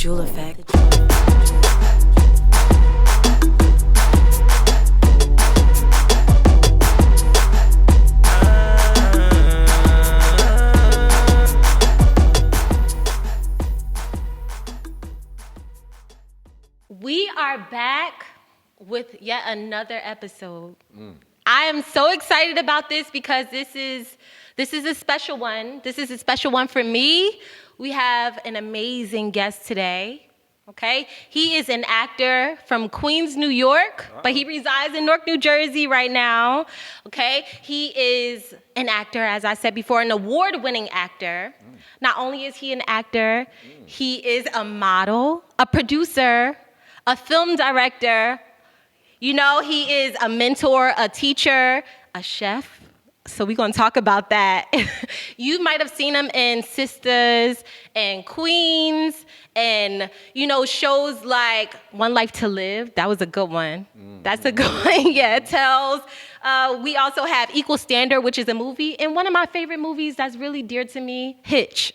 Jewel effect. We are back with yet another episode. I am so excited about this because this is a special one. This is a special one for me. We have an amazing guest today. Okay, he is an actor from Queens, New York, but he resides in Newark, New Jersey right now. Okay, he is an actor, as I said before, an award-winning actor. Not only is he an actor, he is a model, a producer, a film director. You know, he is a mentor, a teacher, a chef. So we're going to talk about that. You might have seen him in Sisters and Queens and, you know, shows like One Life to Live. That was a good one. That's a good one. Yeah, it tells. We also have Equal Standard, which is a movie. And one of my favorite movies that's really dear to me, Hitch.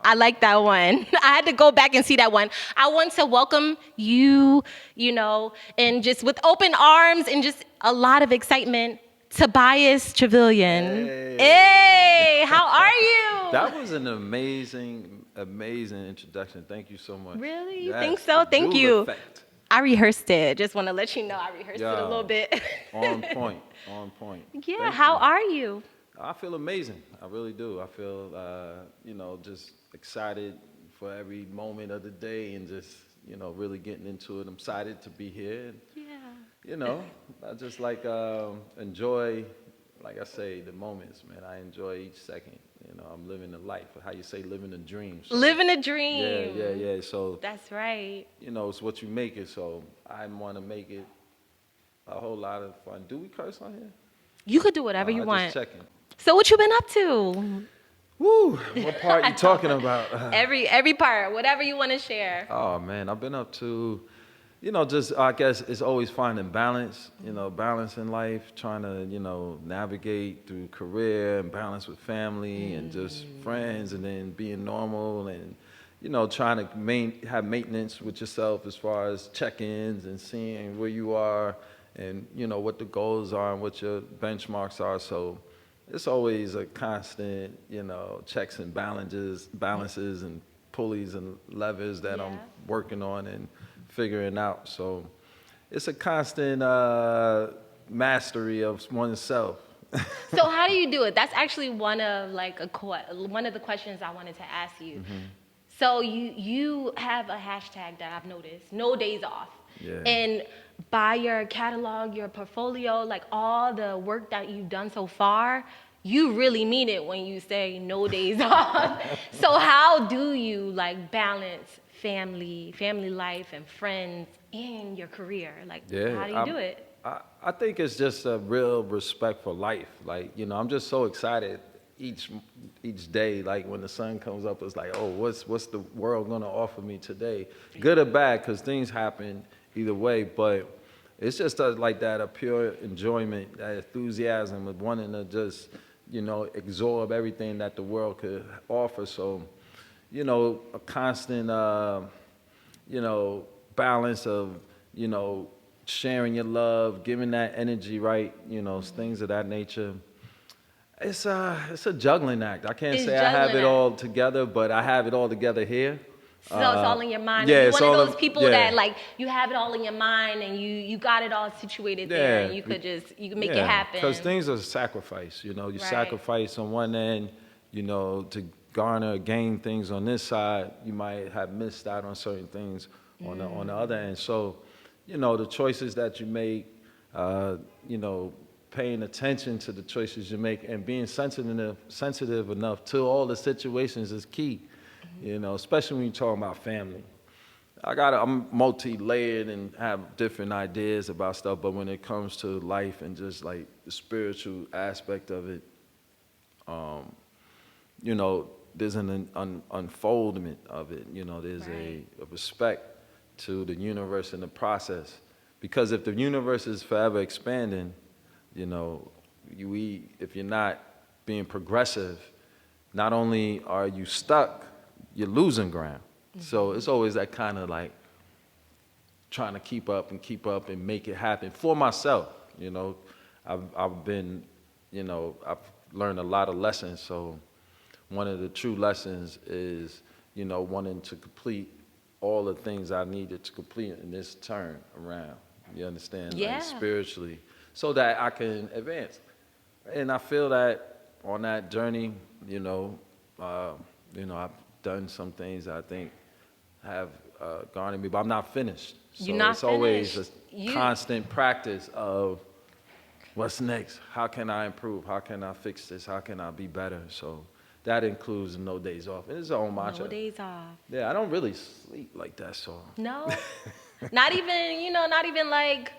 I like that one. I had to go back and see that one. I want to welcome you, you know, and just with open arms and just a lot of excitement, Tobias Truvillion. Hey, how are you? That was an amazing introduction. Thank you so much. Really? You Yes, think so? the Thank Jewel you. effect. I rehearsed it. Just want to let you know I rehearsed it a Yeah. little bit. On point. Yeah, Thank how you. are you? I feel amazing. I really do. I feel, you know, just excited for every moment of the day and just, you know, really getting into it. I'm excited to be here. And, Yeah. you know, I just like enjoy, like I say, the moments, man. I enjoy each second. You know, I'm living a life. How you say, living a dream. So, Living a dream. Yeah. So, That's right. you know, it's what you make it. So I want to make it a whole lot of fun. Do we curse on here? You could do whatever you I want. Just checking. So what you been up to? Woo! What part you talking about? Every part, whatever you want to share. Oh man, I've been up to, you know, just I guess it's always finding balance. You know, balance in life, trying to, you know, navigate through career and balance with family and just friends, and then being normal and, you know, trying to have maintenance with yourself as far as check-ins and seeing where you are and, you know, what the goals are and what your benchmarks are. So it's always a constant, you know, checks and balances and pulleys and levers that I'm working on and figuring out. So it's a constant mastery of oneself. So how do you do it? That's actually one of the questions I wanted to ask you. So you have a hashtag that I've noticed, no days off. Yeah. And by your catalog, your portfolio, like all the work that you've done so far, you really mean it when you say no days off. So how do you like balance family life and friends and your career? Like, how do you do it? I think it's just a real respect for life. Like, you know, I'm just so excited each day. Like when the sun comes up, it's like, oh, what's the world gonna offer me today? Good or bad, because things happen either way. But it's just like that, a pure enjoyment, that enthusiasm of wanting to just, you know, absorb everything that the world could offer. So, you know, a constant, you know, balance of, you know, sharing your love, giving that energy, right? You know, things of that nature. It's a juggling act. I can't say I have it all together, but I have it all together here. So it's all in your mind. Yeah, You're one of those people that like you have it all in your mind and you got it all situated there and you can make it happen. Because things are a sacrifice, you know. You sacrifice on one end, you know, to garner, gain things on this side. You might have missed out on certain things on the other end. So, you know, the choices that you make, you know, paying attention to the choices you make and being sensitive enough to all the situations is key. You know, especially when you're talking about family. I'm multi-layered and have different ideas about stuff, but when it comes to life and just like the spiritual aspect of it, you know, there's an unfoldment of it. You know, there's a respect to the universe and the process. Because if the universe is forever expanding, you know, if you're not being progressive, not only are you stuck, you're losing ground. So it's always that kind of like trying to keep up and make it happen for myself. You know, I've been, you know, I've learned a lot of lessons. So one of the true lessons is, you know, wanting to complete all the things I needed to complete in this turn around. You understand? Yeah. Like spiritually, so that I can advance. And I feel that on that journey, I've done some things I think have garnered me, but I'm not finished. So You're not it's always a finished. constant practice of what's next? How can I improve? How can I fix this? How can I be better? So that includes no days off. And it's all mantra. No days off. Yeah, I don't really sleep like that, so. No? Not even like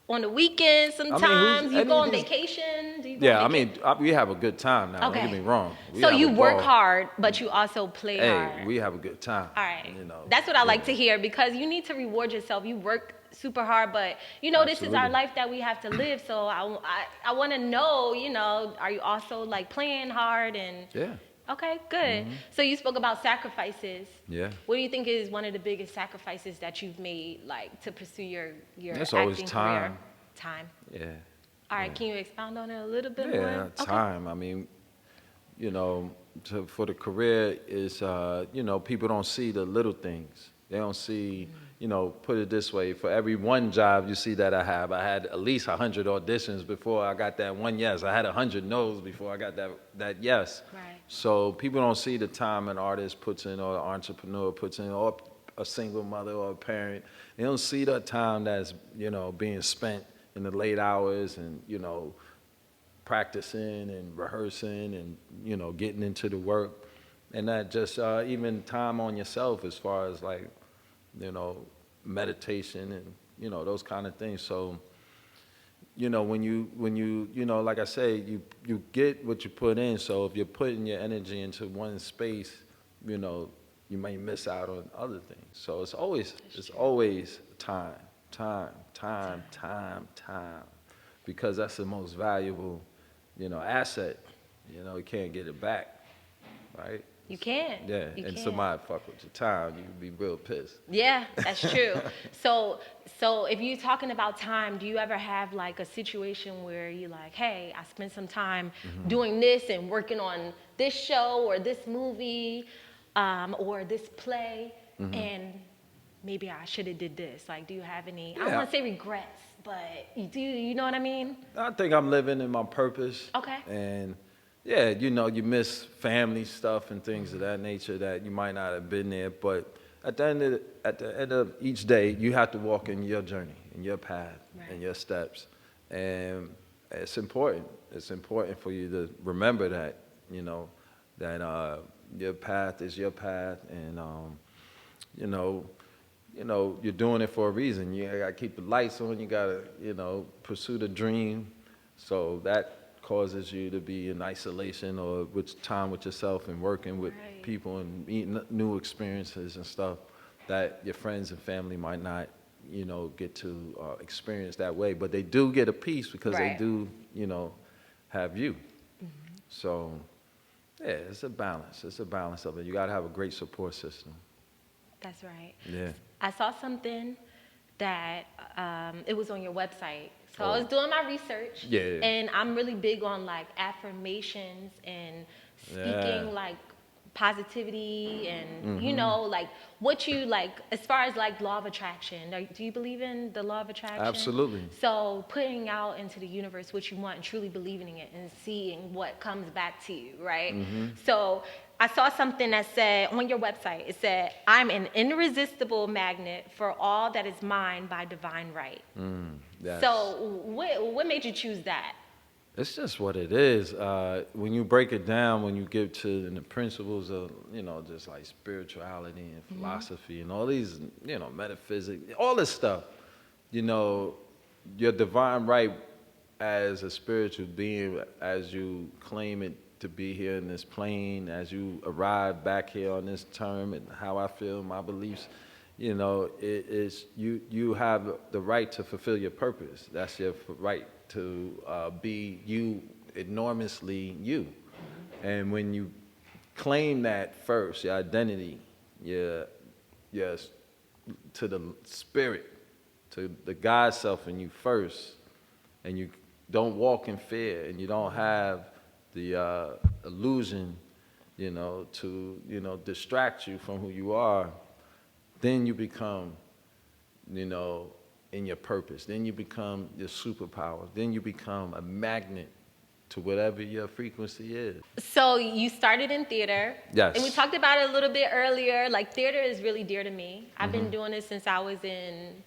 on the weekends sometimes. You go on vacation? Do you go on vacation? We have a good time now. Okay. Don't get me wrong. So you work hard, but you also play hard. Hey, we have a good time. All right. You know, that's what I like to hear, because you need to reward yourself. You work super hard, but this is our life that we have to live. So I want to know, are you also like playing hard and? Yeah. Okay, good. Mm-hmm. So you spoke about sacrifices. Yeah. What do you think is one of the biggest sacrifices that you've made, like, to pursue your That's acting always time. career? Time. Yeah. All right, can you expound on it a little bit more? Yeah, time. I mean, for the career is, people don't see the little things. They don't see, put it this way, for every one job you see that I had at least 100 auditions before I got that one yes. I had 100 no's before I got that yes. Right. So people don't see the time an artist puts in, or an entrepreneur puts in, or a single mother or a parent. They don't see the time that's, being spent in the late hours and, practicing and rehearsing and, getting into the work. And that just even time on yourself as far as like, meditation and, those kind of things. So, when you like I say, you get what you put in. So if you're putting your energy into one space, you may miss out on other things. So it's always time, because that's the most valuable, asset. You can't get it back, right? You can't. Yeah, somebody fuck with your time, you'd be real pissed. Yeah, that's true. So if you're talking about time, do you ever have like a situation where you're like, hey, I spent some time doing this and working on this show or this movie or this play, and maybe I should have did this? Like, do you have any, I don't want to say regrets, but you know what I mean? I think I'm living in my purpose. Okay. And yeah, you miss family stuff and things of that nature that you might not have been there. But at the end of each day, you have to walk in your journey, in your path, and your steps. And it's important. It's important for you to remember that, that your path is your path, and you're doing it for a reason. You got to keep the lights on. You got to, pursue the dream. So that causes you to be in isolation or with time with yourself and working with people and meeting new experiences and stuff that your friends and family might not, get to experience that way. But they do get a piece because they do, have you. So, yeah, it's a balance. It's a balance of it. You got to have a great support system. That's right. Yeah. I saw something that it was on your website. So I was doing my research. Yeah. And I'm really big on like affirmations and speaking like positivity and, like what you like, as far as like law of attraction. Do you believe in the law of attraction? Absolutely. So putting out into the universe what you want and truly believing in it and seeing what comes back to you, right? So I saw something that said on your website, it said, I'm an irresistible magnet for all that is mine by divine right. So what made you choose that? It's just what it is. When you break it down, when you get to the principles of, just like spirituality and philosophy and all these, metaphysics, all this stuff, your divine right as a spiritual being, as you claim it to be here in this plane, as you arrive back here on this term and how I feel, my beliefs, it is, you have the right to fulfill your purpose. That's your right to be you, enormously you. And when you claim that first, your identity, yes, to the spirit, to the God self in you first, and you don't walk in fear, and you don't have the illusion, to distract you from who you are, then you become, in your purpose. Then you become your superpower. Then you become a magnet to whatever your frequency is. So you started in theater. Yes. And we talked about it a little bit earlier. Like, theater is really dear to me. I've been doing it since I was in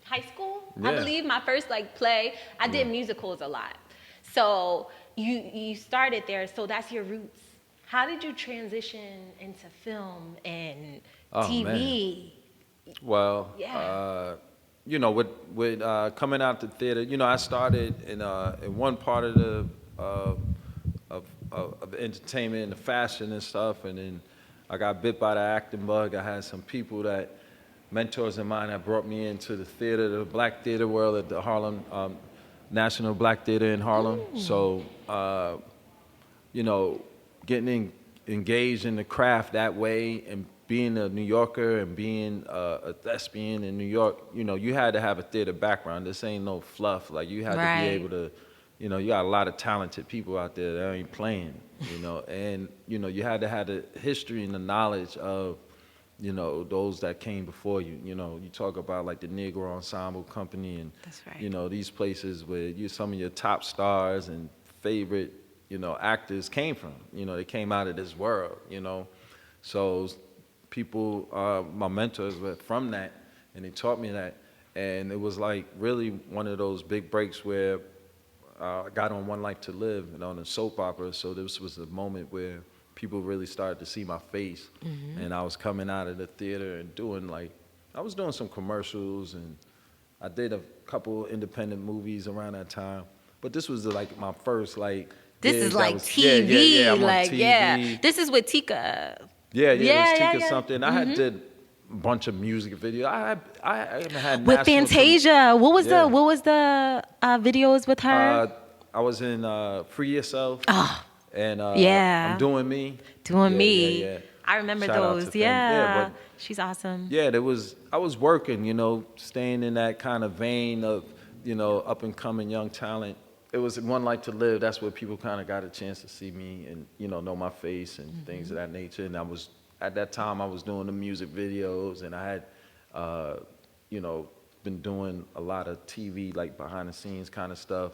high school. Yeah. I believe my first play. I did musicals a lot. So you started there. So that's your roots. How did you transition into film and TV? Man. Well, with coming out to theater, I started in one part of the of entertainment and the fashion and stuff, and then I got bit by the acting bug. I had some people mentors of mine that brought me into the theater, the black theater world at the Harlem National Black Theater in Harlem. Ooh. So, getting engaged in the craft that way, and being a New Yorker and being a thespian in New York, you had to have a theater background. This ain't no fluff. Like, you had to be able to, you got a lot of talented people out there that ain't playing, and, you had to have the history and the knowledge of, those that came before you. You talk about like the Negro Ensemble Company and, that's right. These places where some of your top stars and favorite, actors came from. They came out of this world, So people, my mentors were from that, and they taught me that. And it was like really one of those big breaks where I got on One Life to Live and on a soap opera. So this was a moment where people really started to see my face. And I was coming out of the theater and I was doing some commercials, and I did a couple independent movies around that time. But this was like my first this is like TV. Yeah, I'm on TV. Yeah. This is with Tika. Yeah, it was Tika something. I had did a bunch of music videos. I even had with Fantasia. What was the videos with her? I was in Free Yourself. Oh, and yeah. I'm Doing Me. Doing Me. Yeah. I remember Shout out those. to Yeah. but she's awesome. Yeah, I was working, staying in that kind of vein of, up and coming young talent. It was One Life to Live. That's where people kind of got a chance to see me and, know my face and things of that nature. And at that time, I was doing the music videos, and I had, been doing a lot of TV, like behind the scenes kind of stuff.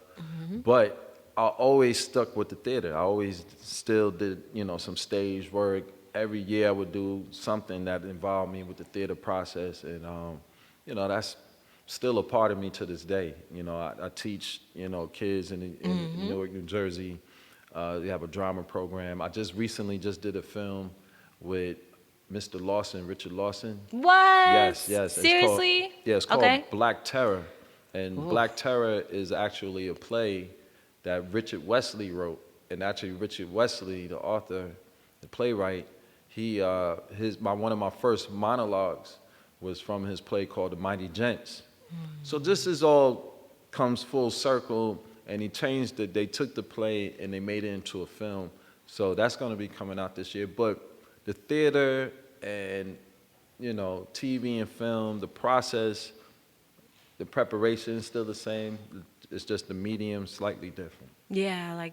But I always stuck with the theater. I always still did, some stage work. Every year I would do something that involved me with the theater process. And, that's still a part of me to this day. I teach, kids in Newark, New Jersey. They have a drama program. I just recently did a film with Mr. Lawson, Richard Lawson. What? Yes. Seriously? It's called Black Terror. And Oof. Black Terror is actually a play that Richard Wesley wrote. And actually Richard Wesley, the author, the playwright, one of my first monologues was from his play called The Mighty Gents. So this is all comes full circle, and they took the play and they made it into a film. So that's going to be coming out this year. But the theater and, TV and film, the process, the preparation is still the same. It's just the medium slightly different. Yeah,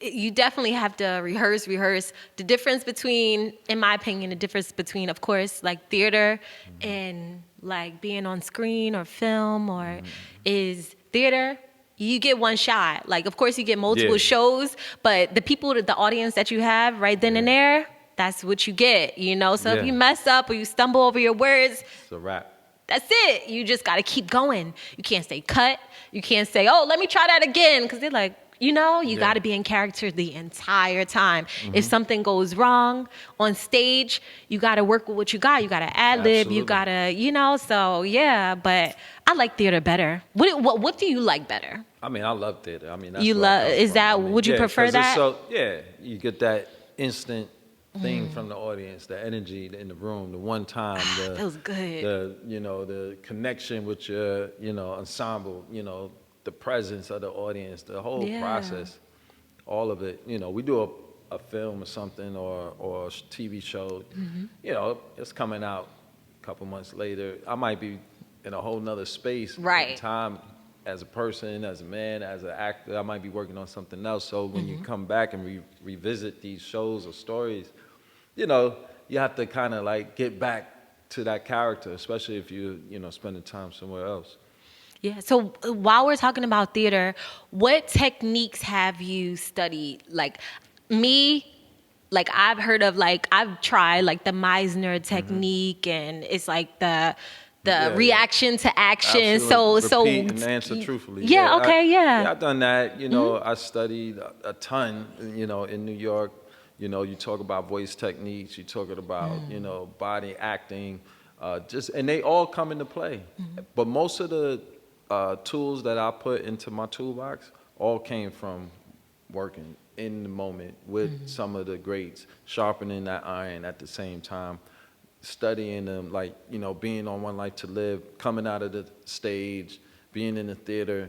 you definitely have to rehearse. The difference between, in my opinion, of course, theater and being on screen or film is theater. You get one shot. Of course, you get multiple shows, but the audience that you have right then and there, that's what you get, So if you mess up or you stumble over your words, it's a wrap. That's it. You just got to keep going. You can't say cut. You can't say, oh, let me try that again. Because they're like, you got to be in character the entire time. If something goes wrong on stage, you got to work with what you got. You got to ad-lib. You got to, so yeah. But I like theater better. What do you like better? I mean, I love theater. I mean, that's you love. Is that? Would you prefer that? You get that instant thing from the audience, the energy in the room, the one time, that was good. The connection with your, ensemble, the presence of the audience, the whole process, all of it. We do a film or something or a TV show, you know, it's coming out a couple months later. I might be in a whole nother space in Right. time as a person, as a man, as an actor. I might be working on something else. So when you come back and revisit these shows or stories, you know, you have to kind of like get back to that character, especially if you know, spending time somewhere else. Yeah. So while we're talking about theater, what techniques have you studied? Like me, like I've heard of, like I've tried like the Meisner technique, and it's like the Yeah, yeah. reaction to action. Absolutely. So Repeat and answer truthfully. yeah. Okay. Yeah, Yeah. I've done that. You know, I studied a ton, you know, in New York. You know, you talk about voice techniques, you talk about, you know, body acting, and they all come into play. But most of the tools that I put into my toolbox all came from working in the moment with some of the greats, sharpening that iron at the same time, studying them, like, you know, being on One Life to Live, coming out of the stage, being in the theater.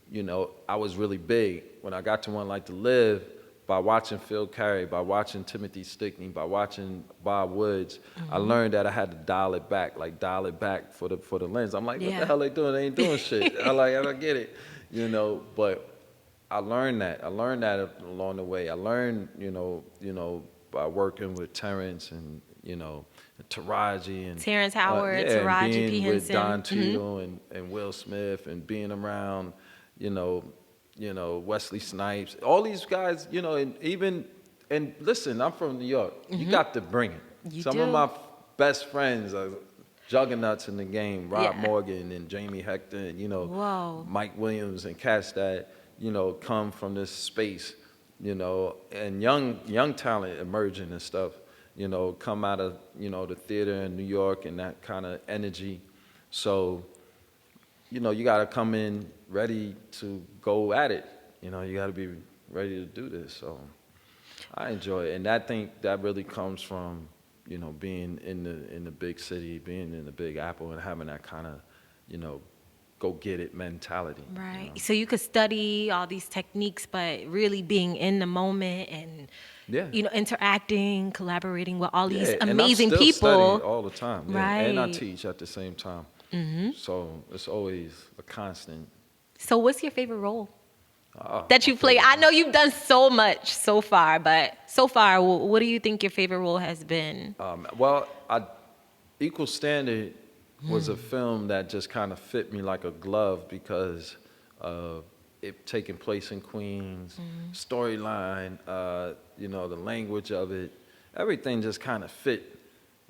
You know, I was really big. When I got to One Life to Live, by watching Phil Carey, by watching Timothy Stickney, by watching Bob Woods, I learned that I had to dial it back for the lens. I'm like, what the hell they doing? They ain't doing shit. I don't get it, you know. But I learned that. I learned that along the way. I learned, you know, by working with Terrence and, you know, Taraji and Terrence Howard, yeah, Taraji and being P. with Henson. Don Cheadle and Will Smith and being around, you know, Wesley Snipes, all these guys, you know, and listen, I'm from New York. You got to bring it. You Some do. of my best friends are juggernauts in the game, Rob Yeah. Morgan and Jamie Hector, and, you know, Whoa. Mike Williams and cats that, you know, come from this space, you know, and young talent emerging and stuff, you know, come out of, you know, the theater in New York and that kind of energy. So, you know, you got to come in ready to go at it. You know, you got to be ready to do this. So I enjoy it. And I think that really comes from, you know, being in the big city, being in the Big Apple and having that kind of, you know, go get it mentality. Right. You know? So you could study all these techniques, but really being in the moment and, Yeah. you know, interacting, collaborating with all these Yeah, amazing and I'm still people. studying all the time. Yeah. And I Right. teach at the same time. So it's always a constant. So what's your favorite role Oh, that you my play? favorite I know you've done so much so far, but so far, what do you think your favorite role has been? Well, Equal Standard was a film that just kind of fit me like a glove because of it taking place in Queens, storyline, you know, the language of it, everything just kind of fit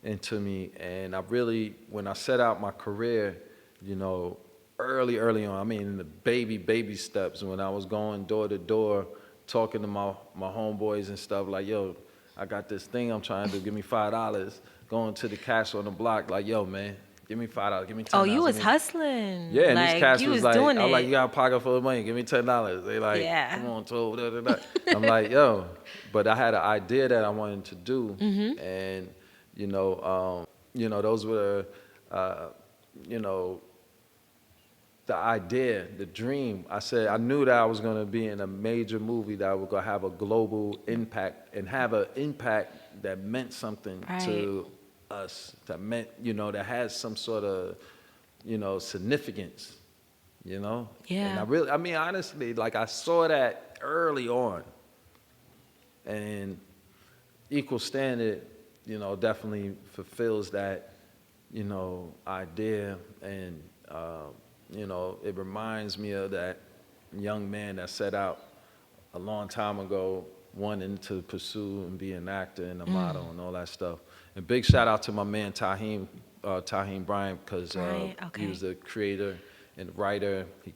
into me. And I really, when I set out my career, you know, early on, I mean, in the baby steps, when I was going door to door, talking to my homeboys and stuff, like, yo, I got this thing I'm trying to do, give me $5. Going to the cash on the block, like, yo, man, give me $5, give me $10. Oh, you was give me-" hustling. Yeah, and like, these cats you was was like, doing I'm it. like, you got a pocket full of money, give me $10. They like, Yeah. come on, 12, da, da, da. I'm like, yo, but I had an idea that I wanted to do, and you know, those were, you know, the idea, the dream. I said I knew that I was going to be in a major movie that was going to have a global impact and have an impact that meant something to us, that meant, you know, that has some sort of, you know, significance, you know? Yeah. And I mean, honestly, like I saw that early on. And Equal Standard, you know, definitely fulfills that, you know, idea. And, you know, it reminds me of that young man that set out a long time ago wanting to pursue and be an actor and a model and all that stuff. And big shout out to my man Taheem Bryant, because he was the creator and writer. He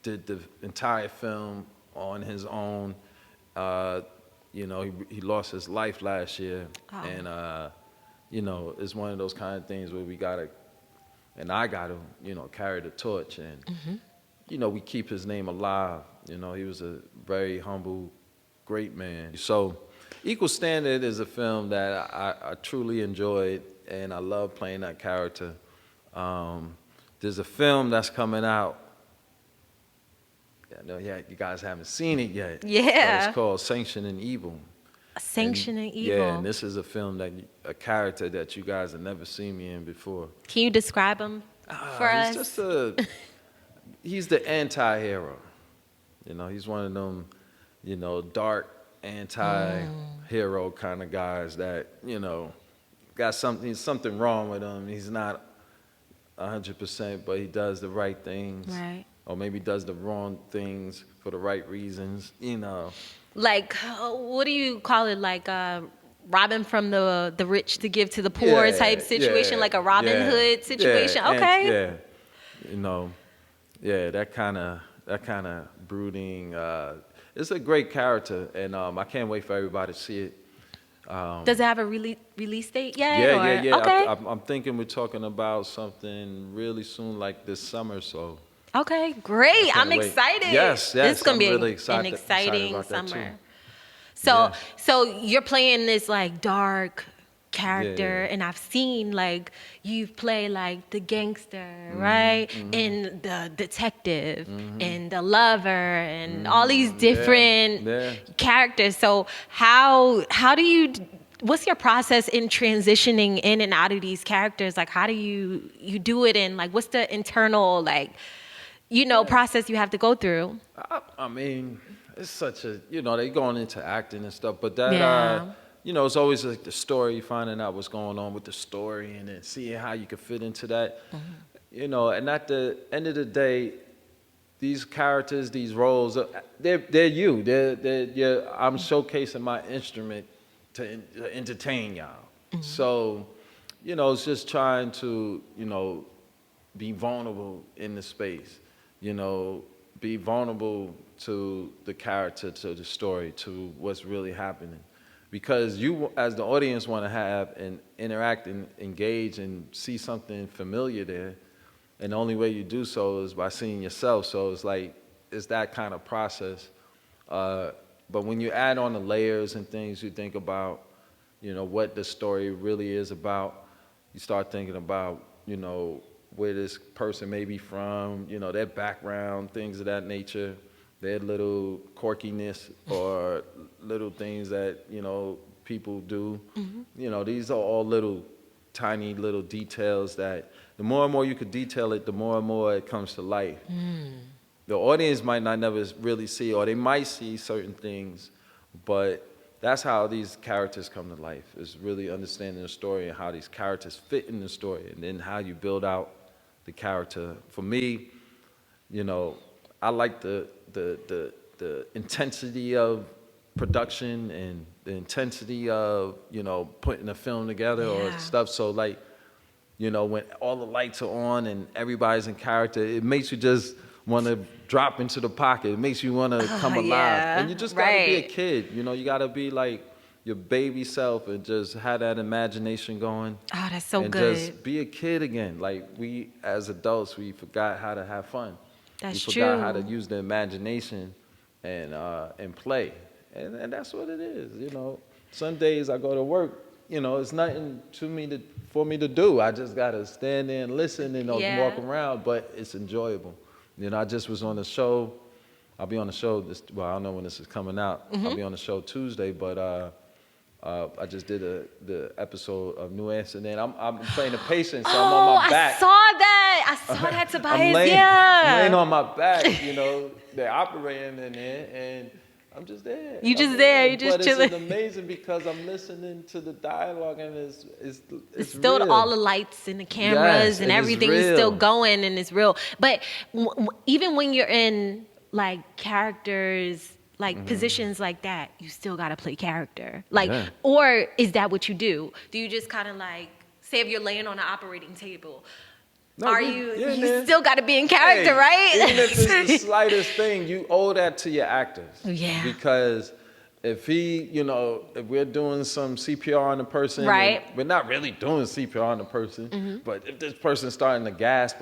did the entire film on his own. You know, he lost his life last year. Oh. And, you know, it's one of those kind of things where we gotta, and I gotta, you know, carry the torch. And, you know, we keep his name alive. You know, he was a very humble, great man. So Equal Standard is a film that I truly enjoyed, and I love playing that character. There's a film that's coming out I know you guys haven't seen it yet. Yeah. But it's called Sanctioning Evil. Sanctioning Evil. Yeah, and this is a film a character that you guys have never seen me in before. Can you describe him for us? He's the anti-hero. He's one of them, dark anti-hero kind of guys that, got something wrong with him. He's not 100%, but he does the right things. Right. Or maybe does the wrong things for the right reasons, Like, what do you call it? Like, robbing from the rich to give to the poor type situation, like a Robin Hood situation. Okay. That kind of brooding. It's a great character, and I can't wait for everybody to see it. Does it have a release date yet? Yeah. Okay. I'm thinking we're talking about something really soon, like this summer. So. Okay, great. I'm excited. Yes. This is gonna be really an exciting summer. So you're playing this like dark character, and I've seen like you've played like the gangster, right, and the detective, and the lover, and all these different characters. So how do you? What's your process in transitioning in and out of these characters? Like, how do you do it? And like, what's the internal like? Process you have to go through. I mean, it's such a, they going into acting and stuff, but that, it's always like the story, finding out what's going on with the story and then seeing how you can fit into that, and at the end of the day, these characters, these roles, they're you. I'm showcasing my instrument to entertain y'all. So, it's just trying to, be vulnerable in the space. Be vulnerable to the character, to the story, to what's really happening. Because you, as the audience, want to have and interact and engage and see something familiar there. And the only way you do so is by seeing yourself. So it's that kind of process. But when you add on the layers and things, you think about, what the story really is about. You start thinking about, where this person may be from, their background, things of that nature, their little quirkiness or little things that, people do. These are all tiny little details that the more and more you could detail it, the more and more it comes to life. The audience might not never really see, or they might see certain things, but that's how these characters come to life, is really understanding the story and how these characters fit in the story, and then how you build out the character. For me, I like the intensity of production and the intensity of, putting a film together or stuff. So like, when all the lights are on and everybody's in character, it makes you just want to drop into the pocket. It makes you want to come alive. And you just got to be a kid. You got to be like your baby self and just have that imagination going. Oh, that's so good. And just be a kid again. Like, we as adults, we forgot how to have fun. That's true. We forgot how to use the imagination and play. And that's what it is, Some days I go to work, it's nothing for me to do. I just got to stand there and listen and walk around, but it's enjoyable. I just was on the show. I'll be on the show I don't know when this is coming out. I'll be on the show Tuesday, but I just did the episode of New Amsterdam. I'm playing a patient, so I'm on my back. I saw that, Tobias. I'm laying on my back, they're operating in there, and I'm just there. You just chilling. It's amazing because I'm listening to the dialogue, and it's still real. All the lights and the cameras and everything is still going, and it's real. But even when you're in like characters, like positions like that, you still gotta play character. Or is that what you do? Do you just kind of like, say if you're laying on an operating table, you still gotta be in character, right? Even if it's the slightest thing, you owe that to your actors. Yeah. Because if if we're doing some CPR on the person, right? We're not really doing CPR on the person, but if this person's starting to gasp,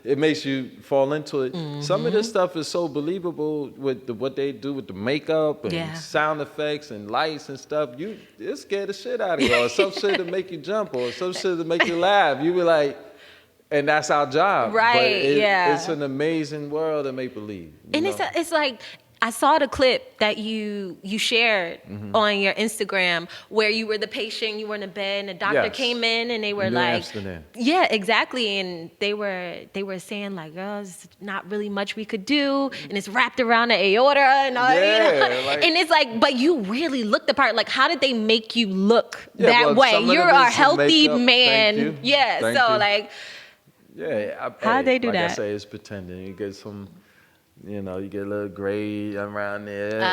it makes you fall into it. Some of this stuff is so believable with what they do with the makeup and sound effects and lights and stuff. It scared the shit out of you, or some shit to make you jump, or some shit to make you laugh. You be like, And that's our job. Right, But yeah. it's an amazing world of make-believe. And it's like, I saw the clip that you shared on your Instagram where you were the patient, you were in the bed, and the doctor Yes. came in and they were New like, Amsterdam. yeah, exactly. And they were saying like, oh, there's not really much we could do, and it's wrapped around the aorta and all, Yeah, like- and it's like, but you really looked the part. Like, how did they make you look Yeah, that well, way? some of You're it a is some healthy makeup. man. Thank you. Yeah. Thank so you. like, Yeah. How'd they do like that? I say, it's pretending. You get some, you get a little gray around there. and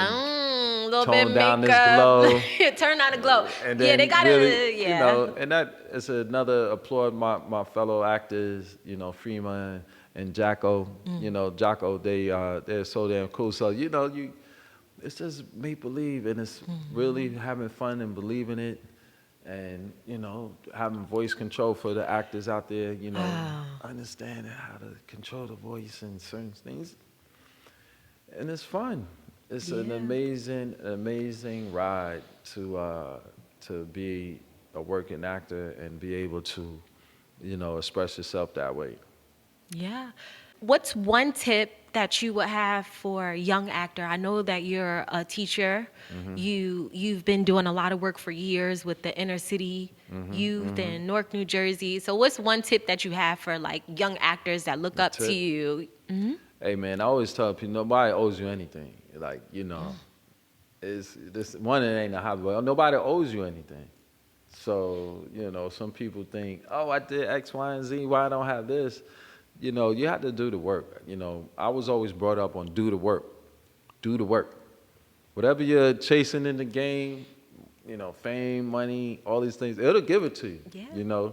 a little bit tone down this makeup. glow. Turn down the glow. And Yeah, then they gotta. really, Yeah. and that is another applaud my fellow actors, Freeman and Jacko. Jacko, they're so damn cool. So it's just make believe, and it's really having fun and believing it, and having voice control for the actors out there. Understanding how to control the voice and certain things, and it's fun. It's an amazing ride to be a working actor and be able to, express yourself that way. Yeah. What's one tip that you would have for a young actor? I know that you're a teacher. You've been doing a lot of work for years with the inner city youth in Newark, New Jersey. So what's one tip that you have for like young actors that look up to you? Hey man, I always tell people nobody owes you anything. Like, it's this one, it ain't a hobby, but nobody owes you anything. So, some people think, oh, I did X, Y, and Z, why I don't have this? You have to do the work. I was always brought up on do the work. Do the work. Whatever you're chasing in the game, fame, money, all these things, it'll give it to you. Yeah.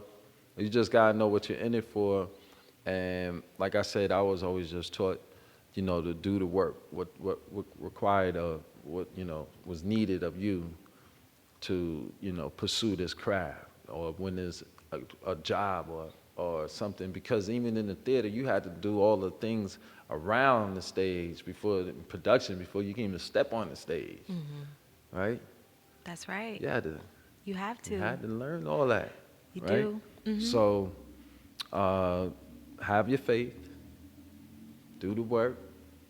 You just gotta know what you're in it for. And like I said, I was always just taught, to do the work, what required of, what, was needed of you to, pursue this craft, or when there's a job or something. Because even in the theater, you had to do all the things around the stage before the production, before you can even step on the stage, right? That's right. You had to. You have to. You had to learn all that. You right? do. So, have your faith. Do the work.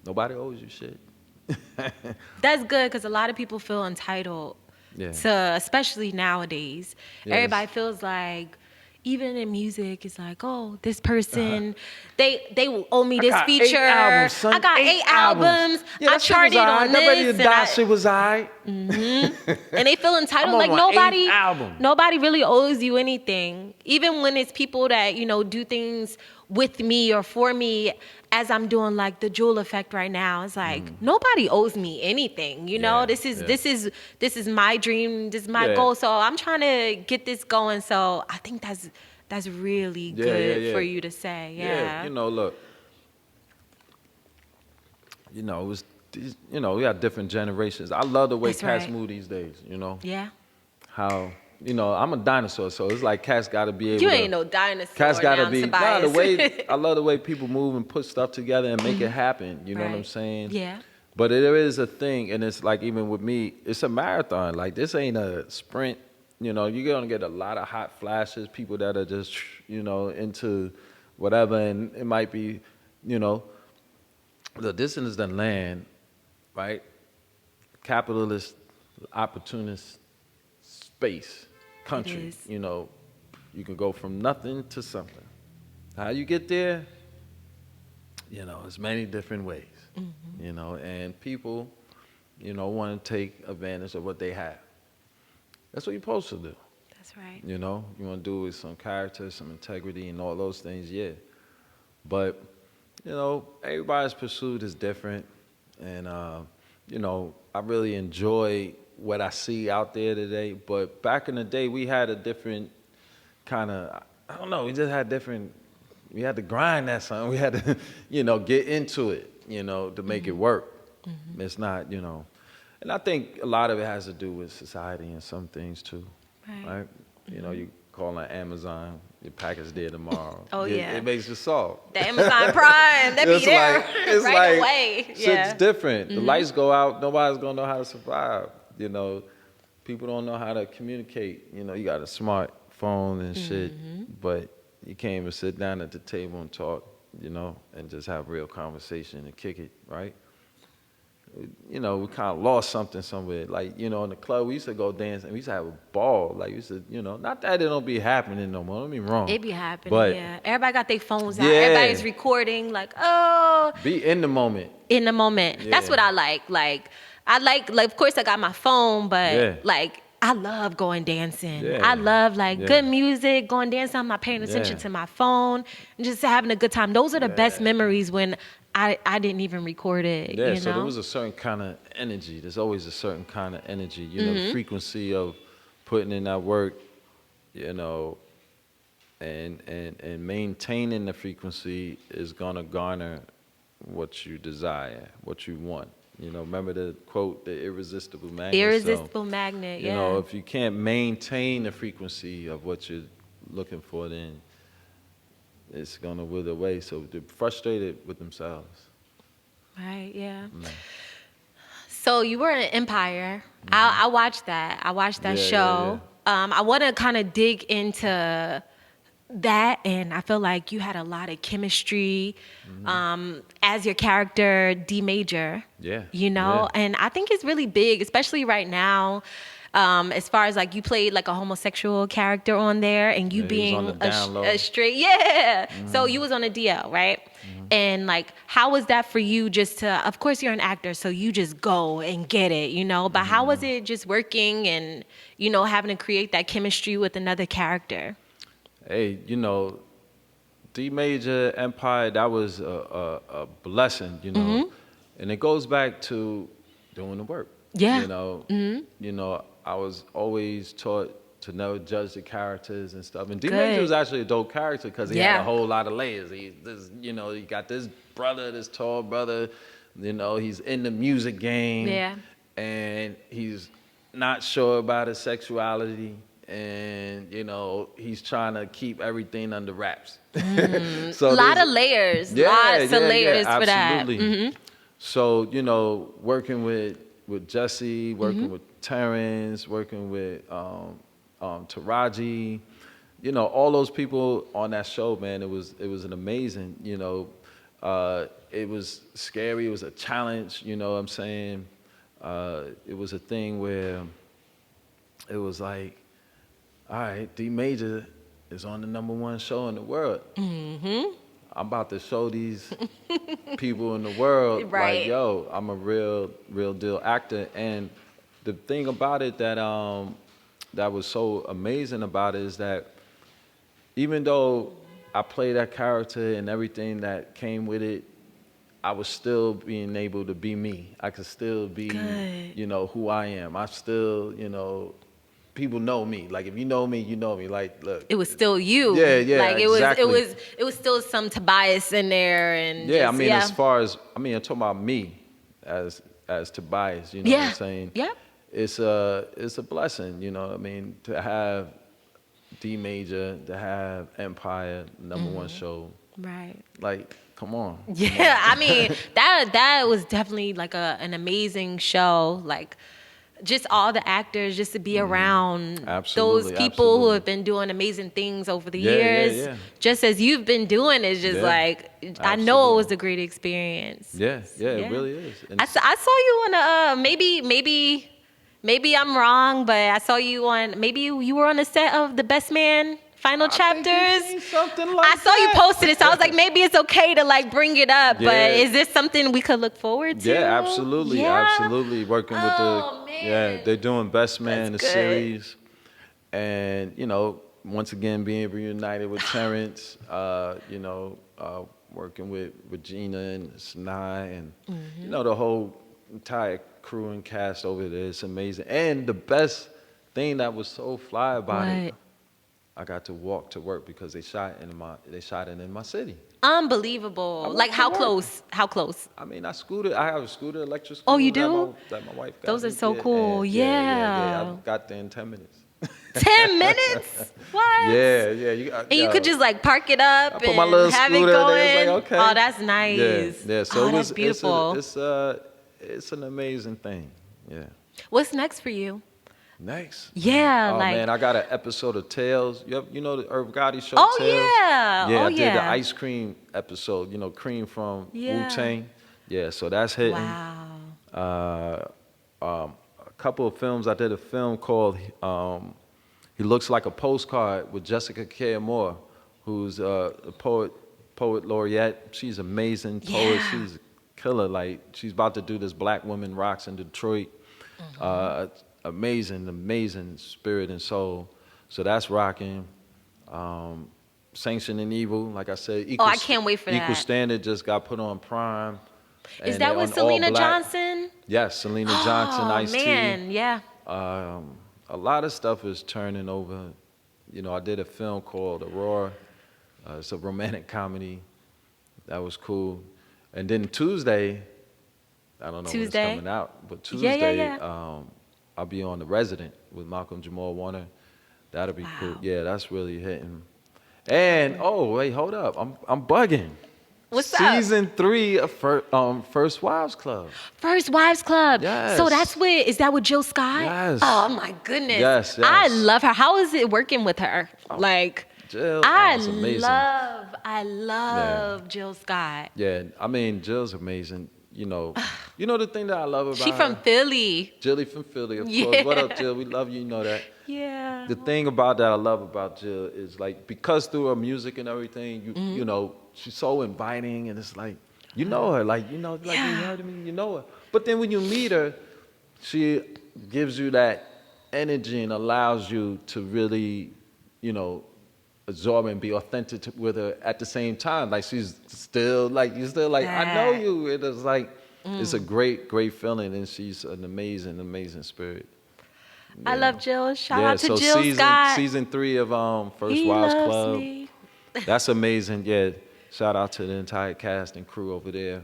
Nobody owes you shit. That's good, because a lot of people feel entitled to, especially nowadays. Yes. Everybody feels like, even in music, it's like, oh, this person, they will owe me this got feature. 8 albums, son. I got 8 albums. Yeah, I charted on That Ready this. to Die shit was alright. And they feel entitled. I'm Like on my 8th album. nobody really owes you anything. Even when it's people that, do things with me or for me, as I'm doing like the Jewel Effect right now. It's like, nobody owes me anything. This is my dream. This is my goal. So I'm trying to get this going. So I think that's really good for you to say. Yeah. Look. It was, we got different generations. I love the way cats move these days, Yeah. How, I'm a dinosaur, so it's like cats got to be able to. You ain't no dinosaur. Cats got to be. Tobias. The way, I love the way people move and put stuff together and make it happen. You know what I'm saying? Yeah. But there is a thing, and it's like, even with me, it's a marathon. Like, this ain't a sprint. You're going to get a lot of hot flashes, people that are just, into whatever, and it might be, this is the land, right? Capitalist, opportunist space, country. You can go from nothing to something. How you get there, there's many different ways, and people, want to take advantage of what they have. That's what you're supposed to do. That's right. You want to do it with some character, some integrity, and all those things, yeah. But, everybody's pursuit is different. And, I really enjoy what I see out there today. But back in the day, we had a different kind of, I don't know, we just had different, we had to grind that something. We had to, get into it, to make it work. It's not, and I think a lot of it has to do with society and some things too, right? You call on Amazon, your package there tomorrow. It makes you soft. The Amazon Prime, that be there right away. Shit's different. The lights go out, nobody's gonna know how to survive. People don't know how to communicate. You got a smartphone and shit, but he came and sit down at the table and talk, you know, and just have real conversation and kick it, right? You know, we kind of lost something somewhere. Like, you know, in the club, we used to go dance and we used to have a ball. Like, we used to, you know, not that it don't be happening no more. Don't be wrong. It be happening, but yeah. Everybody got their phones out. Yeah. Everybody's recording, like, oh. Be in the moment. In the moment. Yeah. That's what I like. Like, of course, I got my phone, but, like, I love going dancing. Yeah. I love, like, good music, going dancing. I'm not paying attention to my phone, and just having a good time. Those are the best memories when I didn't even record it. Yeah, you so know? there was a certain kind of energy. There's always a certain kind of energy, you know, the frequency of putting in that work, you know, and maintaining the frequency is gonna garner what you desire, what you want. You know, remember the quote, the irresistible magnet? Irresistible magnet, You know, if you can't maintain the frequency of what you're looking for, then it's gonna wither away. So they're frustrated with themselves. Right, yeah. So you were in Empire. I watched that. I watched that show. I want to kind of dig into that, and I feel like you had a lot of chemistry as your character D Major. Yeah. You know, and I think it's really big, especially right now. As far as like you played like a homosexual character on there, and you being a straight, So you was on a DL, right? And like, how was that for you? Just to, of course, you're an actor, so you just go and get it, you know. But how was it just working and, you know, having to create that chemistry with another character? Hey, you know, D Major Empire, that was a blessing, you know, and it goes back to doing the work. Yeah. You know, I was always taught to never judge the characters and stuff. And D Major was actually a dope character because he had a whole lot of layers. He got this brother, this tall brother. You know, he's in the music game. And he's not sure about his sexuality. And, you know, he's trying to keep everything under wraps. So a lot of layers. Lots of layers for that. So, you know, working with Jesse, working with Terrence, working with Taraji, you know, all those people on that show, man, it was an amazing, you know, it was scary, it was a challenge, you know what I'm saying? It was a thing where it was like, all right, D Major is on the #1 show in the world. I'm about to show these people in the world, like, yo, I'm a real deal actor. And the thing about it that that was so amazing about it is that even though I played that character and everything that came with it, I was still being able to be me. I could still be, you know, who I am. I still, you know, people know me. Like, if you know me, you know me. Like, look, it was still you. Like, it was still some Tobias in there, and I mean, as far as I'm talking about me as Tobias. You know what I'm saying? Yeah. It's a blessing. You know what I mean? To have D Major, to have Empire, #1 show. Right. Like, come on. Yeah, I mean, that was definitely like an amazing show. Like, just all the actors, just to be around those people who have been doing amazing things over the years, just as you've been doing, is just like, I know it was a great experience. It really is. I saw you on a, maybe I'm wrong, but I saw you on, maybe you were on the set of The Best Man final chapters. Something like I saw you posted it, so I was like, maybe it's okay to like bring it up. But is this something we could look forward to? Yeah, absolutely, absolutely. Working with they're doing Best Man, the series, and you know, once again being reunited with Terrence. You know, working with Regina and Sinai, and you know, the whole entire crew and cast over there. It's amazing. And the best thing that was so fly about it, I got to walk to work because they shot it in my city. Unbelievable. Like, how close? How close? I mean, I have a scooter, electric scooter. Oh, you do? That my wife got. Those are so cool. And I got there in 10 minutes. 10 minutes? What? Yeah. You could just like park it up and put my little have it scooter going. there. It's like, okay. Oh, that's nice. Yeah. So that's beautiful. It's an amazing thing. Yeah. What's next for you? Next. Yeah, Oh like. man, I got an episode of Tales. You know the Irv Gotti show Oh Tales? yeah. Yeah, Oh I did the yeah. ice cream episode. You know, Cream from Yeah. Wu-Tang. Yeah, so that's hitting. Wow. Uh, a couple of films. I did a film called He Looks Like a Postcard with Jessica Care Moore, who's a poet laureate. She's amazing poet. Yeah. She's a killer. Like she's about to do this Black Women Rocks in Detroit. Uh, amazing spirit and soul. So that's rocking. Sanction and Evil, like I said, Oh, I can't wait for Equal that. Standard just got put on Prime. Is And that they're with on all Selena black. Johnson? Yes, Selena Johnson, Oh Ice-T. man, yeah. A lot of stuff is turning over. You know, I did a film called Aurora. It's a romantic comedy. That was cool. And then Tuesday, I don't know when it's Tuesday? coming out, but Yeah, Tuesday, yeah. I'll be on The Resident with Malcolm Jamal Warner. That'll be cool. Wow. Yeah, that's really hitting. And oh wait, hold up, I'm bugging. What's up? Season 3 of First Wives Club. First Wives Club. Yes. So is that with Jill Scott? Yes. Oh my goodness. Yes, I yes. love her. How is it working with her? Like, Jill, I it's amazing. love Jill Scott. Yeah, I mean Jill's amazing. You know the thing that I love about She her? from Philly. Jilly from Philly, of Yeah. course. What up, Jill? We love you. You know that. Yeah. The thing about that I love about Jill is like because through her music and everything, you know she's so inviting and it's like you know her, like you heard me, you know her. But then when you meet her, she gives you that energy and allows you to really, absorb and be authentic with her at the same time. Like she's still like you're still like I know you. It is like it's a great feeling, and she's an amazing spirit. I love Jill. Shout Yeah, out to so Jill Scott. season 3 of First He Wives loves Club. me. That's amazing. Yeah, shout out to the entire cast and crew over there.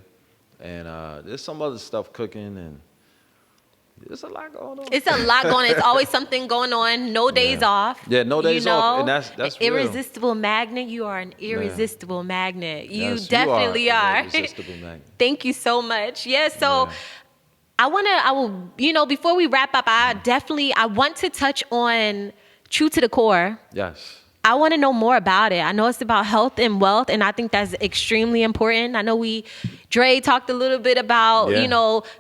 And there's some other stuff cooking, and there's a lot going on. It's a lot going on. It's always something going on. No days off. Yeah, no days off, and that's real. Irresistible magnet. You are an irresistible magnet. You Yes, definitely you are. an irresistible magnet. Thank you so much. Yeah. So. Yeah. Before we wrap up, I want to touch on True to the Core. Yes. I want to know more about it. I know it's about health and wealth, and I think that's extremely important. I know Dre talked a little bit about,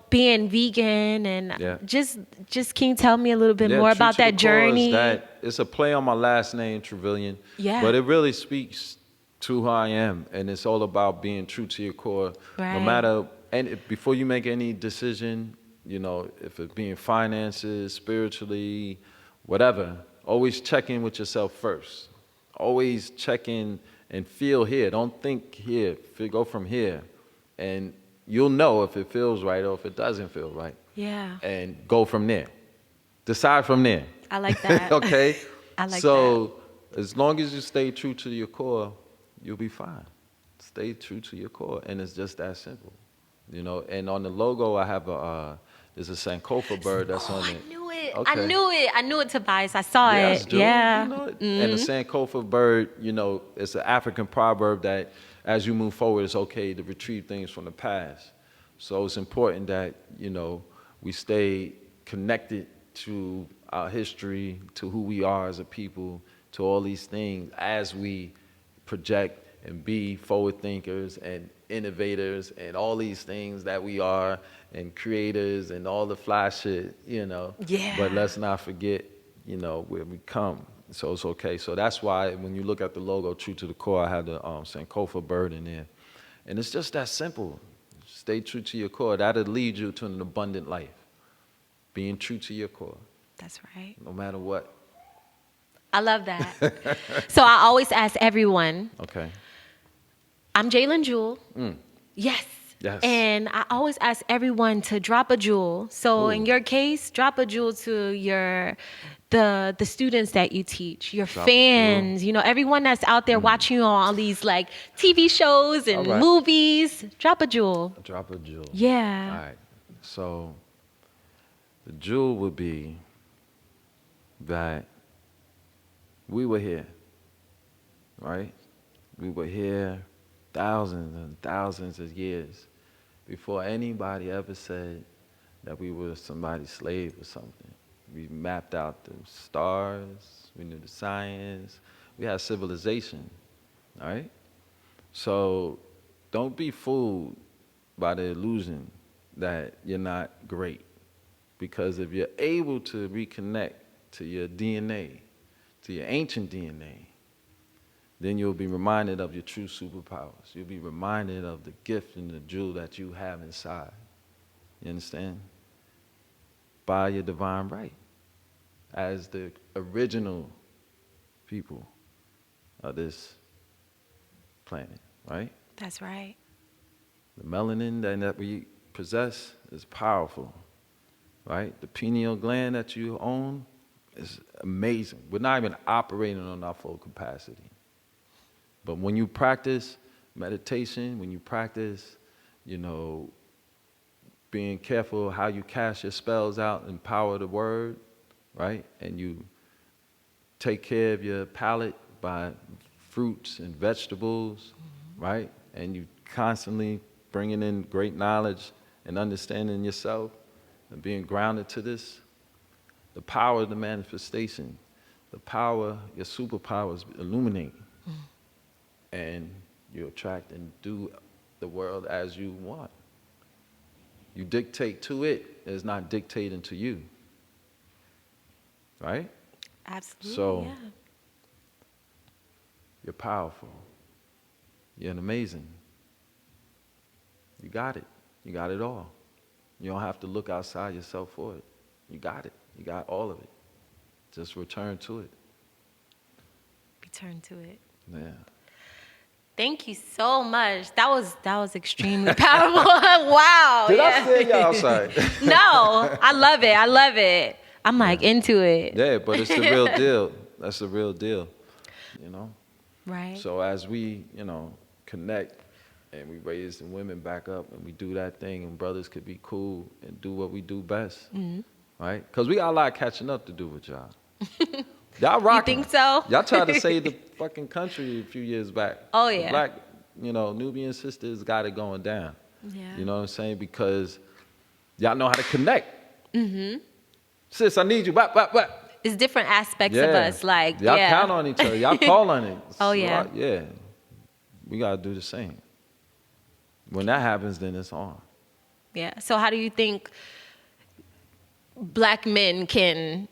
being vegan and just can you tell me a little bit more True about to the that Core journey? it's a play on my last name, Truvillion. Yeah. But it really speaks to who I am, and it's all about being true to your core. Right. No matter, before you make any decision, if it's being finances, spiritually, whatever, always check in with yourself first. Always check in and feel here. Don't think here. Go from here. And you'll know if it feels right or if it doesn't feel right. Yeah. And go from there. Decide from there. I like that. Okay? I like that. So as long as you stay true to your core, you'll be fine. Stay true to your core. And it's just that simple. And on the logo, I have there's a Sankofa bird that's on it. I knew it. Okay. I knew it, Tobias. I saw Yes, it. Joe, Yeah. you know it. And the Sankofa bird, it's an African proverb that as you move forward, it's okay to retrieve things from the past. So it's important that, we stay connected to our history, to who we are as a people, to all these things as we project and be forward thinkers and innovators and all these things that we are and creators and all the fly shit, Yeah. But let's not forget, where we come. So it's okay. So that's why when you look at the logo, True to the Core, I have the Sankofa bird in there. And it's just that simple. Stay true to your core. That'll lead you to an abundant life. Being true to your core. That's right. No matter what. I love that. So I always ask everyone, Okay. I'm Jalen Jewel. Yes. Yes. And I always ask everyone to drop a jewel. So Ooh. in your case, drop a jewel to the students that you teach, your Drop a fans, everyone that's out there watching you on all these like TV shows and All right. movies. Drop a jewel. Drop a jewel. Yeah. All right. So the jewel would be that we were here, right? We were here thousands and thousands of years before anybody ever said that we were somebody's slave or something. We mapped out the stars. We knew the science. We had civilization, all right? So don't be fooled by the illusion that you're not great. Because if you're able to reconnect to your DNA, to your ancient DNA, then you'll be reminded of your true superpowers. You'll be reminded of the gift and the jewel that you have inside. You understand? By your divine right, as the original people of this planet, right? That's right. The melanin that we possess is powerful, right? The pineal gland that you own is amazing. We're not even operating on our full capacity. But when you practice meditation, when you practice, being careful how you cast your spells out and power the word, right? And you take care of your palate by fruits and vegetables, right? And you constantly bringing in great knowledge and understanding yourself and being grounded to this, the power of the manifestation, the power, your superpowers illuminate. And you attract and do the world as you want. You dictate to it, it's not dictating to you. Right? Absolutely, so, yeah. You're powerful. You're amazing. You got it. You got it all. You don't have to look outside yourself for it. You got it. You got all of it. Just return to it. Return to it. Yeah. Thank you so much. That was extremely powerful. Wow. Did I say y'all sorry? No, I love it. I love it. I'm like into it. Yeah, but it's the real deal. That's the real deal. Right. So as we, connect and we raise the women back up and we do that thing and brothers could be cool and do what we do best, right? Because we got a lot of catching up to do with y'all. Y'all rocking. You think so? Y'all tried to save the fucking country a few years back. Oh, yeah. The black, Nubian sisters got it going down. Yeah. You know what I'm saying? Because y'all know how to connect. Sis, I need you. What? It's different aspects of us. Like, y'all count on each other. Y'all call on it. Oh, yeah. Yeah. We got to do the same. When that happens, then it's on. Yeah. So how do you think black men can,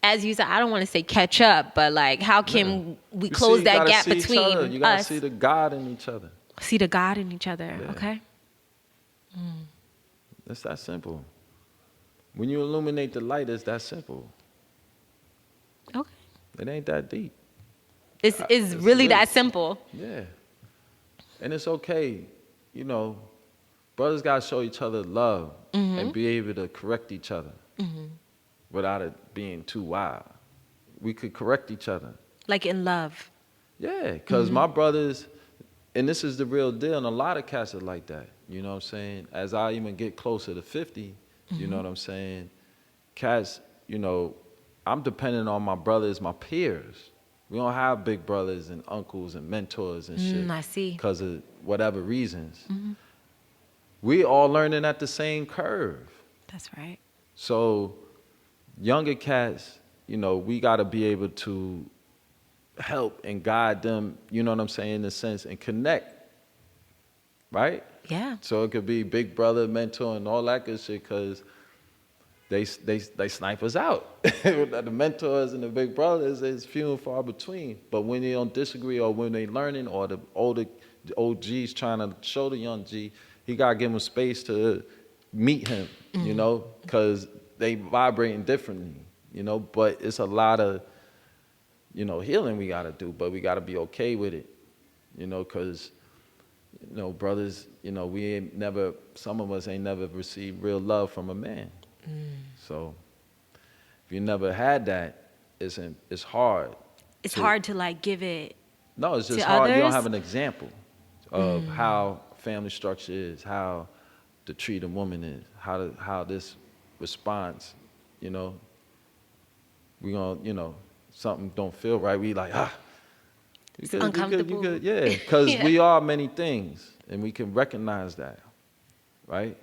as you said, I don't want to say catch up, but like how can we close that gap between us? You got to see the God in each other. See the God in each other. Yeah. Okay. It's that simple. When you illuminate the light, it's that simple. Okay. It ain't that deep. It's really that simple. Yeah. And it's okay, brothers got to show each other love and be able to correct each other without it being too wild. We could correct each other. Like in love. Yeah, because my brothers, and this is the real deal, and a lot of cats are like that. You know what I'm saying? As I even get closer to 50, you know what I'm saying? Cats, I'm dependent on my brothers, my peers. We don't have big brothers and uncles and mentors and shit. I see. Because of whatever reasons. We all learning at the same curve. That's right. So younger cats, we got to be able to help and guide them, you know what I'm saying, in a sense, and connect. Right? Yeah. So it could be big brother, mentor, and all that good shit, because they snipe us out. The mentors and the big brothers is few and far between. But when they don't disagree or when they learning or the older OG's trying to show the young G, he got to give him space to meet him, because they vibrating differently, But it's a lot of, healing we got to do, but we got to be okay with it, because, brothers, we ain't never, some of us ain't never received real love from a man. So if you never had that, it's hard. It's hard to like give it. No, it's just to hard. others? You don't have an example of how family structure is, how to treat a woman is, how this response, we gonna, something don't feel right. We like, It's uncomfortable. You could, yeah, because we are many things, and we can recognize that, right?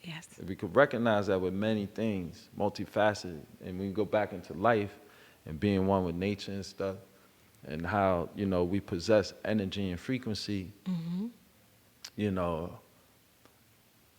Yes. If we could recognize that with many things, multifaceted, and we go back into life and being one with nature and stuff, and how, you know, we possess energy and frequency, you know,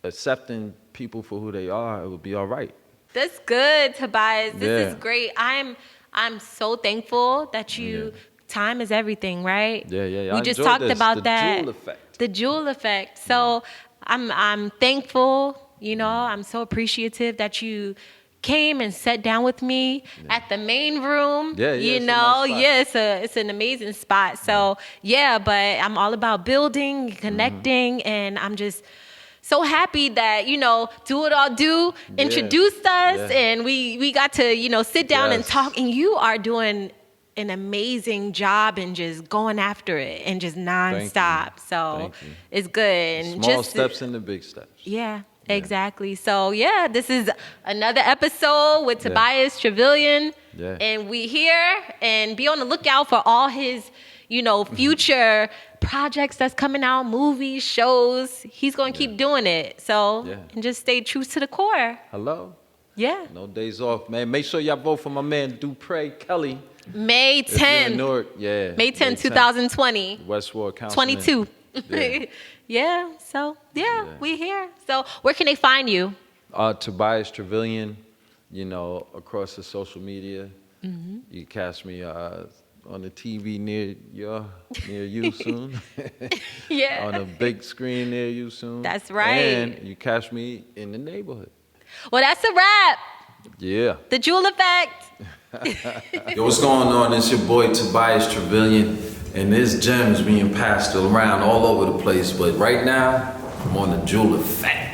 accepting people for who they are, it would be all right. That's good, Tobias. This is Yeah. great. I'm so thankful that you time is everything, right? Yeah. We I just enjoyed talked this, about the that. jewel effect. The jewel effect. So I'm thankful, you know, I'm so appreciative that you came and sat down with me at the main room. Yeah, you it's a know, nice spot. it's an amazing spot. So but I'm all about building, connecting, and I'm just so happy that, you know, Do It All Do introduced us, and we got to, you know, sit down and talk, and you are doing an amazing job and just going after it and just nonstop. So Thank you. it's good. And Small just steps and the big steps. Yeah, exactly. So this is another episode with Yeah. Tobias Truvillion. Yeah. And we here, and be on the lookout for all his, you know, future projects that's coming out, movies, shows. He's going to keep doing it. So, and just stay true to the core. Hello? Yeah. No days off, man. Make sure y'all vote for my man, Dupre Kelly. May If you're in 10th. Newark, May 10th, 2020. Westward Councilman. 22. Yeah. We here. So where can they find you? Tobias Truvillion, you know, across the social media. You catch me on the TV near you soon. On a big screen near you soon. That's right. And you catch me in the neighborhood. Well, that's a wrap. Yeah. The Jewel Effect. Yo, what's going on? It's your boy Tobias Truvillion, and there's gems being passed around all over the place. But right now, I'm on the Jewel Effect.